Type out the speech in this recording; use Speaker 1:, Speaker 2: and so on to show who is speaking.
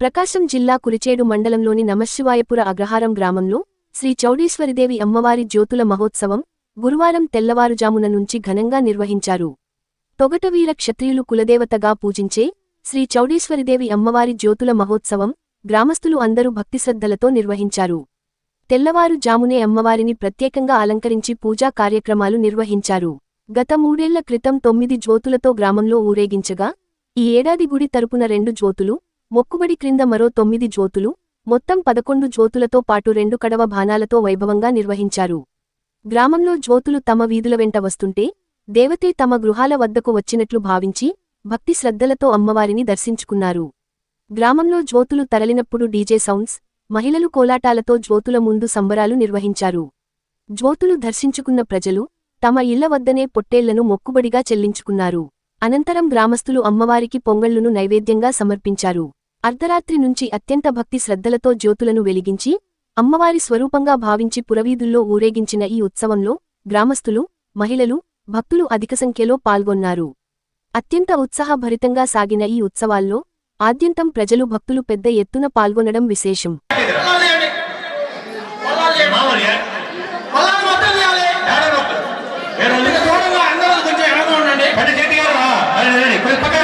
Speaker 1: ప్రకాశం జిల్లా కురిచేడు మండలంలోని నమశివాయపుర అగ్రహారం గ్రామంలో శ్రీ చౌడేశ్వరిదేవి అమ్మవారి జ్యోతుల మహోత్సవం గురువారం తెల్లవారుజామున నుంచి ఘనంగా నిర్వహించారు. తొగటవీర క్షత్రియులు కులదేవతగా పూజించే శ్రీ చౌడేశ్వరిదేవి అమ్మవారి జ్యోతుల మహోత్సవం గ్రామస్థులు అందరూ భక్తిశ్రద్ధలతో నిర్వహించారు. తెల్లవారుజామునే అమ్మవారిని ప్రత్యేకంగా అలంకరించి పూజా కార్యక్రమాలు నిర్వహించారు. గత 3 ఏళ్ల క్రితం 9 జ్యోతులతో గ్రామంలో ఊరేగించగా ఈ ఏడాది గుడి తరపున 2 జ్యోతులు, మొక్కుబడి క్రింద మరో 9 జ్యోతులు, మొత్తం 11 జ్యోతులతో పాటు 2 కడవ బాణాలతో వైభవంగా నిర్వహించారు. గ్రామంలో జ్యోతులు తమ వీధుల వెంట వస్తుంటే దేవతే తమ గృహాల వద్దకు వచ్చినట్లు భావించి భక్తి శ్రద్ధలతో అమ్మవారిని దర్శించుకున్నారు. గ్రామంలో జ్యోతులు తరలినప్పుడు డీజే సౌండ్స్, మహిళలు కోలాటాలతో జ్యోతుల ముందు సంబరాలు నిర్వహించారు. జ్యోతులు దర్శించుకున్న ప్రజలు తమ ఇళ్ల వద్దనే పొట్టేళ్లను మొక్కుబడిగా చెల్లించుకున్నారు. అనంతరం గ్రామస్థులు అమ్మవారికి పొంగళ్లును నైవేద్యంగా సమర్పించారు. అర్ధరాత్రి నుంచి అత్యంత భక్తి శ్రద్ధలతో జ్యోతులను వెలిగించి అమ్మవారి స్వరూపంగా భావించి పురవీధుల్లో ఊరేగించిన ఈ ఉత్సవంలో గ్రామస్థులు, మహిళలు, భక్తులు అధిక సంఖ్యలో పాల్గొన్నారు. అత్యంత ఉత్సాహభరితంగా సాగిన ఈ ఉత్సవాల్లో ఆద్యంతం ప్రజలు భక్తులు పెద్ద ఎత్తున పాల్గొనడం విశేషం.
Speaker 2: కొంచెం